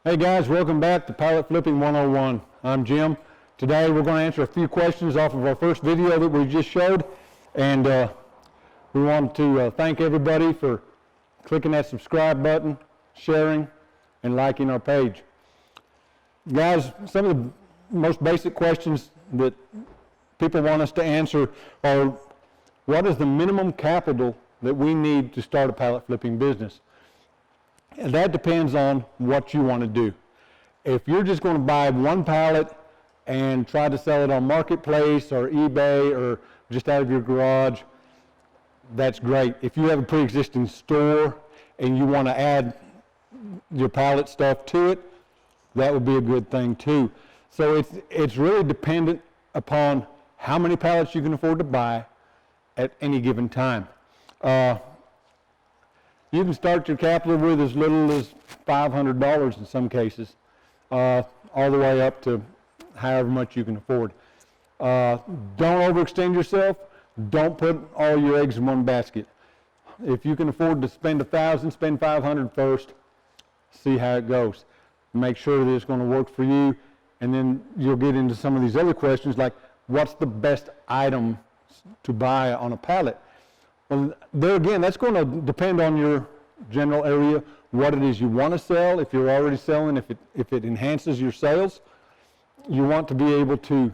Hey guys, welcome back to Pallet Flipping 101. I'm Jim. Today we're going to answer a few questions off of our first video that we just showed, and we want to thank everybody for clicking that subscribe button, sharing, and liking our page. Guys, some of the most basic questions that people want us to answer are, what is the minimum capital that we need to start a pallet flipping business? And that depends on what you want to do. If you're just going to buy one pallet and try to sell it on Marketplace or eBay or just out of your garage, that's great. If you have a pre-existing store and you want to add your pallet stuff to it, that would be a good thing too. So it's really dependent upon how many pallets you can afford to buy at any given time. You can start your capital with as little as $500 in some cases, all the way up to however much you can afford. Don't overextend yourself. Don't put all your eggs in one basket. If you can afford to spend $1,000, spend $500 first. See how it goes. Make sure that it's going to work for you, and then you'll get into some of these other questions like, what's the best item to buy on a pallet? Well, there again, that's going to depend on your general area, what it is you want to sell. If you're already selling, if it enhances your sales, you want to be able to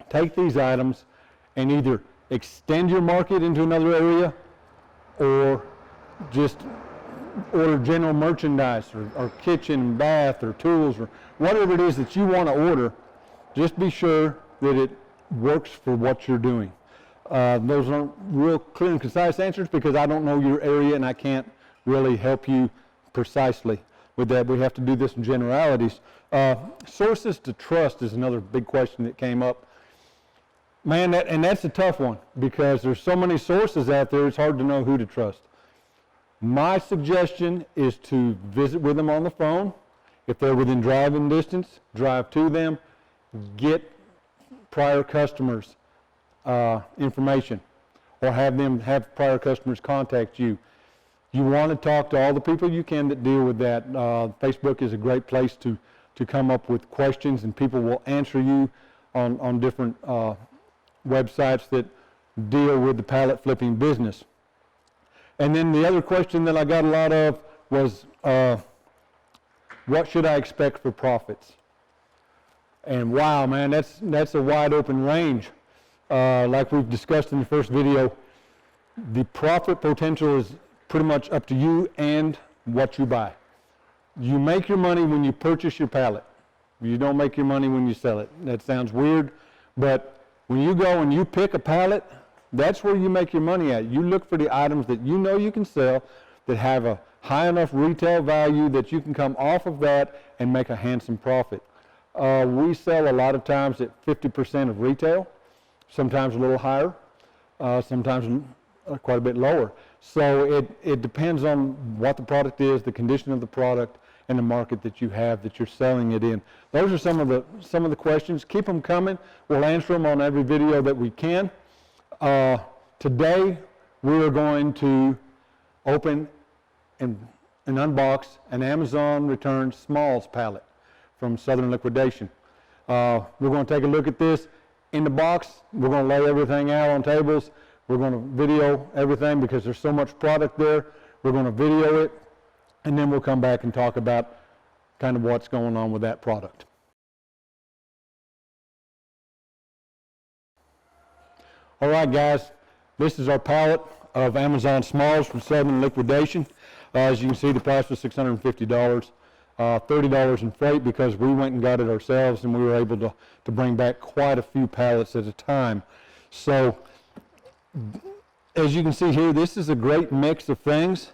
take these items and either extend your market into another area or just order general merchandise or kitchen, bath, or tools, or whatever it is that you want to order. Just be sure that it works for what you're doing. Those aren't real clear and concise answers because I don't know your area and I can't really help you precisely with that. We have to do this in generalities. Sources to trust is another big question that came up. Man, that's a tough one because there's so many sources out there, it's hard to know who to trust. My suggestion is to visit with them on the phone. If they're within driving distance, drive to them, get prior customers' information, or have prior customers contact you. You want to talk to all the people you can that deal with that. Facebook is a great place to come up with questions, and people will answer you on different websites that deal with the pallet flipping business. And then the other question that I got a lot of was, what should I expect for profits? And wow, man, that's a wide open range. Like we've discussed in the first video, the profit potential is pretty much up to you and what you buy. You make your money when you purchase your pallet. You don't make your money when you sell it. That sounds weird, but when you go and you pick a pallet, that's where you make your money at. You look for the items that you know you can sell that have a high enough retail value that you can come off of that and make a handsome profit. We sell a lot of times at 50% of retail, sometimes a little higher, sometimes quite a bit lower. So it depends on what the product is, the condition of the product, and the market that you have that you're selling it in. Those are some of the questions. Keep them coming. We'll answer them on every video that we can. Today we are going to open and unbox an Amazon returned Smalls pallet from Southern Liquidation. We're going to take a look at this in the box. We're going to lay everything out on tables. We're going to video everything because there's so much product there. We're going to video it, and then we'll come back and talk about kind of what's going on with that product. All right, guys, this is our pallet of Amazon Smalls from Southern Liquidation. As you can see, the price was $650. $30 in freight because we went and got it ourselves, and we were able to bring back quite a few pallets at a time. So as you can see here, this is a great mix of things.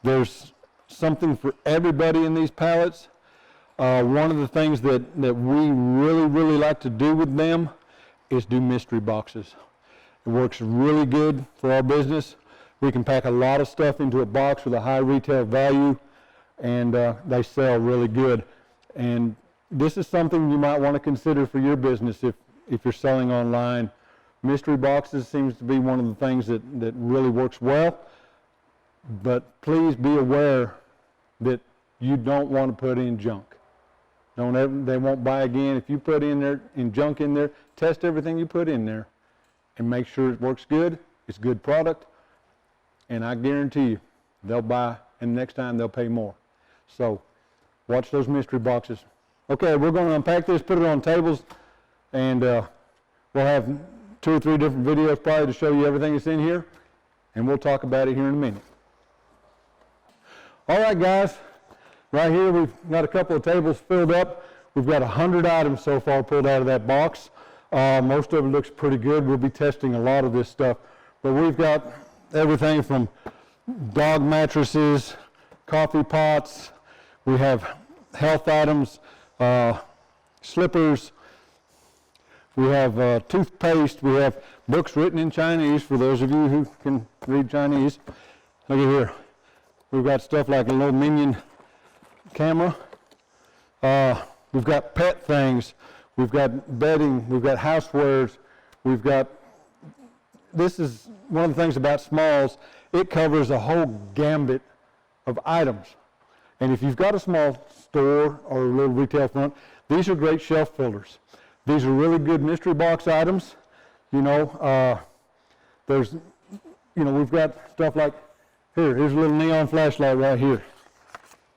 There's something for everybody in these pallets. One of the things that we really like to do with them is do mystery boxes. It works really good for our business. We can pack a lot of stuff into a box with a high retail value, and they sell really good. And this is something you might want to consider for your business if you're selling online. Mystery boxes seems to be one of the things that really works well, but please be aware that you don't want to put in junk. They won't buy again. If you put in junk in there, test everything you put in there and make sure it works good, it's good product, and I guarantee you they'll buy, and next time they'll pay more. So watch those mystery boxes. Okay, we're going to unpack this, put it on tables, and we'll have 2 or 3 different videos probably to show you everything that's in here, and we'll talk about it here in a minute. All right, guys, right here we've got a couple of tables filled up. We've got 100 items so far pulled out of that box. Most of it looks pretty good. We'll be testing a lot of this stuff, but we've got everything from dog mattresses, coffee pots, we have health items, slippers, we have toothpaste, we have books written in Chinese for those of you who can read Chinese. Look at here. We've got stuff like a little minion camera. We've got pet things. We've got bedding. We've got housewares. We've got, this is one of the things about Smalls, it covers a whole gambit of items. And if you've got a small store or a little retail front, these are great shelf fillers. These are really good mystery box items. You know, we've got stuff like, here's a little neon flashlight right here.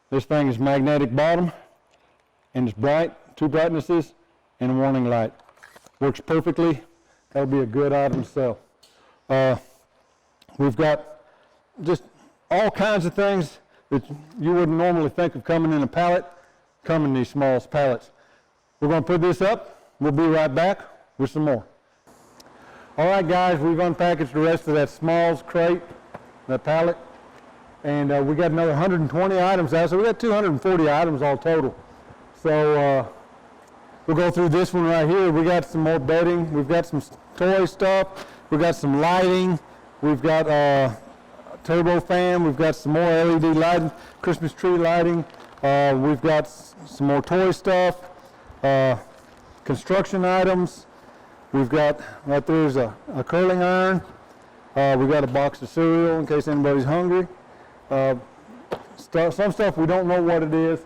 This thing is magnetic bottom, and it's bright, 2 brightnesses, and a warning light. Works perfectly. That'll be a good item to sell. We've got just all kinds of things that you wouldn't normally think of coming in a pallet, come in these Smalls pallets. We're going to put this up. We'll be right back with some more. All right, guys, we've unpackaged the rest of that Smalls crate, that pallet, and we got another 120 items out, so we got 240 items all total. So we'll go through this one right here. We got some more bedding. We've got some toy stuff. We've got some lighting. We've got turbo fan. We've got some more LED lighting, Christmas tree lighting. We've got some more toy stuff, construction items. We've got, right there's a curling iron. We've got a box of cereal in case anybody's hungry. Some stuff we don't know what it is.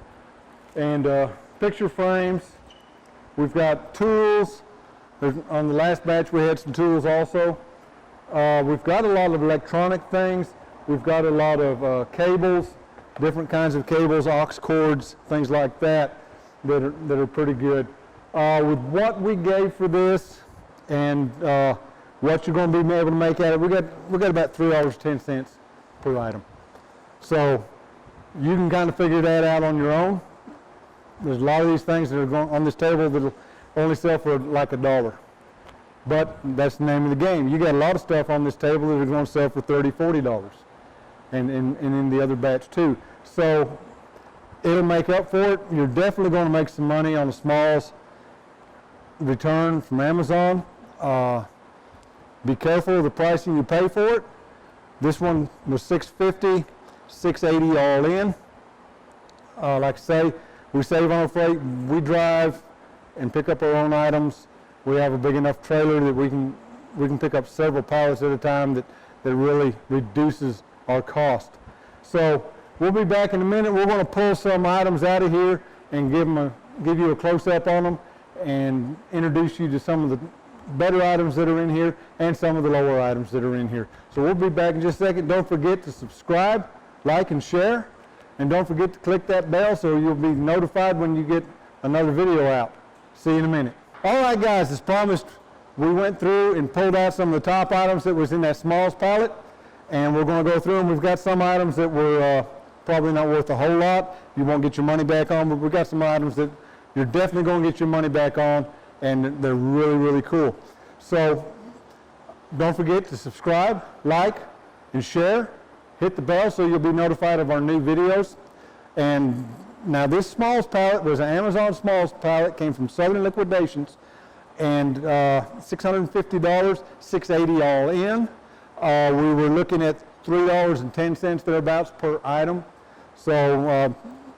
And picture frames. We've got tools. On the last batch we had some tools also. We've got a lot of electronic things. We've got a lot of cables, different kinds of cables, aux cords, things like that that are pretty good. With what we gave for this and what you're going to be able to make out of it, we got about $3.10 per item. So you can kind of figure that out on your own. There's a lot of these things that are going on this table that'll only sell for like $1. But that's the name of the game. You got a lot of stuff on this table that are going to sell for $30, $40. And in the other batch too. So it'll make up for it. You're definitely going to make some money on the Smalls return from Amazon. Be careful of the pricing you pay for it. This one was $6.50, $6.80 all in. Like I say, we save on our freight. We drive and pick up our own items. We have a big enough trailer that we can pick up several pallets at a time that really reduces our cost. So we'll be back in a minute. We're going to pull some items out of here and give you a close-up on them and introduce you to some of the better items that are in here and some of the lower items that are in here. So we'll be back in just a second. Don't forget to subscribe, like, and share. And don't forget to click that bell so you'll be notified when you get another video out. See you in a minute. All right, guys, as promised, we went through and pulled out some of the top items that was in that Smalls pallet. And we're going to go through them. We've got some items that were probably not worth a whole lot. You won't get your money back on, but we've got some items that you're definitely going to get your money back on, and they're really, really cool. So don't forget to subscribe, like, and share. Hit the bell so you'll be notified of our new videos. And now this Smalls pallet was an Amazon Smalls pallet, came from Southern Liquidations, and $650, $680 all in. We were looking at $3.10 thereabouts per item. So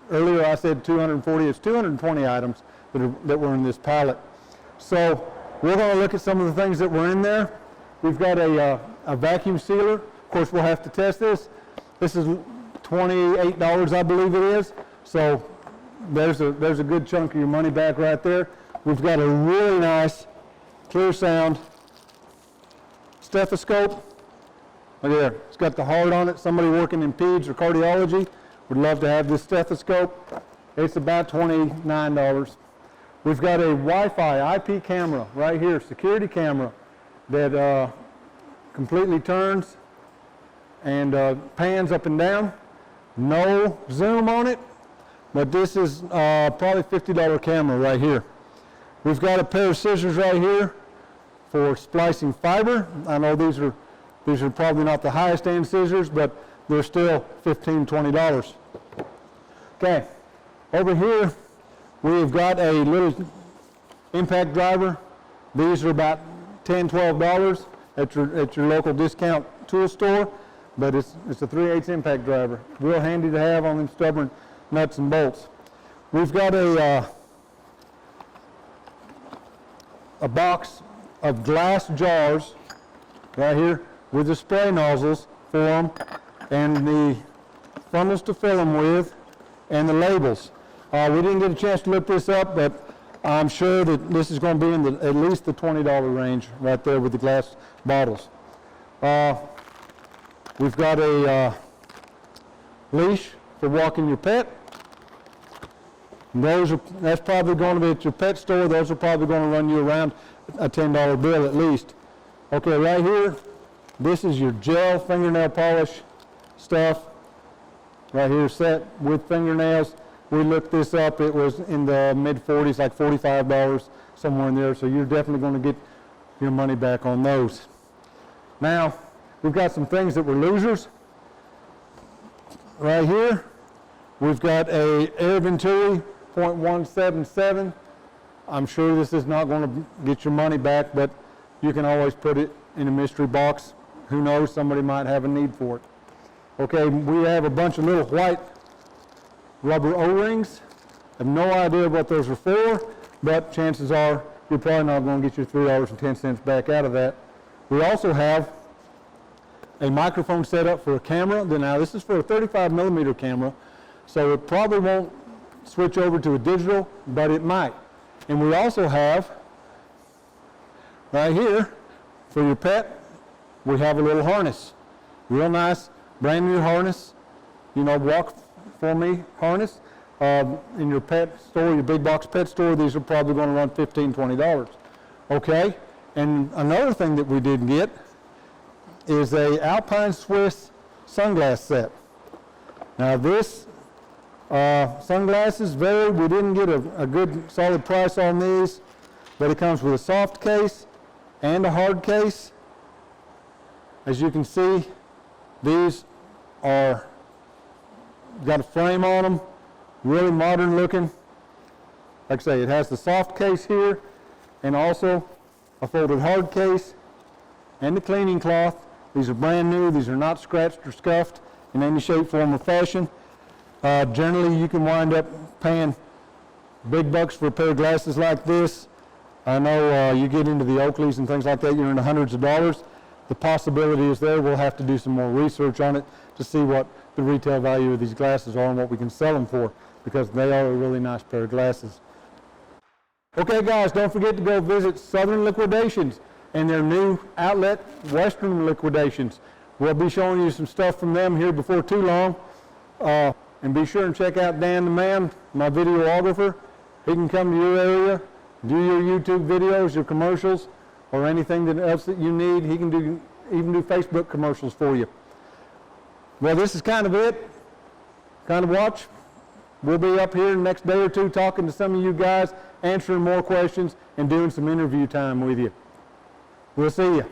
earlier I said 240. It's 220 items that were in this pallet. So we're going to look at some of the things that were in there. We've got a vacuum sealer. Of course, we'll have to test this. This is $28, I believe it is. So there's a good chunk of your money back right there. We've got a really nice clear sound stethoscope. Look there, it's got the heart on it. Somebody working in peds or cardiology would love to have this stethoscope. It's about $29. We've got a Wi-Fi IP camera right here, security camera that completely turns and pans up and down. No zoom on it, but this is probably $50 camera right here. We've got a pair of scissors right here for splicing fiber. I know these are probably not the highest end scissors, but they're still $15, $20. Okay, over here we've got a little impact driver. These are about $10, $12 at your local discount tool store, but it's a 3/8 impact driver. Real handy to have on them stubborn nuts and bolts. We've got a box of glass jars right here with the spray nozzles for them and the funnels to fill them with and the labels. We didn't get a chance to look this up, but I'm sure that this is going to be in at least the $20 range right there with the glass bottles. We've got a leash for walking your pet. That's probably going to be at your pet store. Those are probably going to run you around a $10 bill at least. Okay, right here, this is your gel fingernail polish stuff. Right here, set with fingernails. We looked this up. It was in the mid-40s, like $45, somewhere in there. So you're definitely going to get your money back on those. Now, we've got some things that were losers. Right here, we've got a Air Venturi .177. I'm sure this is not going to get your money back, but you can always put it in a mystery box. Who knows, somebody might have a need for it. Okay, we have a bunch of little white rubber O-rings. I have no idea what those are for, but chances are you're probably not going to get your $3.10 back out of that. We also have a microphone set up for a camera. Now this is for a 35mm camera, so it probably won't switch over to a digital, but it might. And we also have, right here, for your pet, we have a little harness. Real nice, brand new harness. You know, walk for me harness. In your pet store, your big box pet store, these are probably going to run $15, $20. Okay, and another thing that we did get is a Alpine Swiss sunglass set. Now this sunglasses vary. We didn't get a good solid price on these, but it comes with a soft case and a hard case. As you can see, these are got a frame on them, really modern looking. Like I say, it has the soft case here and also a folded hard case and the cleaning cloth. These are brand new. These are not scratched or scuffed in any shape, form, or fashion. Generally, you can wind up paying big bucks for a pair of glasses like this. I know you get into the Oakleys and things like that, you're in the hundreds of dollars. The possibility is there. We'll have to do some more research on it to see what the retail value of these glasses are and what we can sell them for, because they are a really nice pair of glasses. Okay guys, don't forget to go visit Southern Liquidations and their new outlet, Western Liquidations. We'll be showing you some stuff from them here before too long. And be sure and check out Dan the Man, my videographer. He can come to your area, do your YouTube videos, your commercials, or anything else that you need. He can even do Facebook commercials for you. Well, this is kind of it. Kind of watch. We'll be up here the next day or two talking to some of you guys, answering more questions, and doing some interview time with you. We'll see you.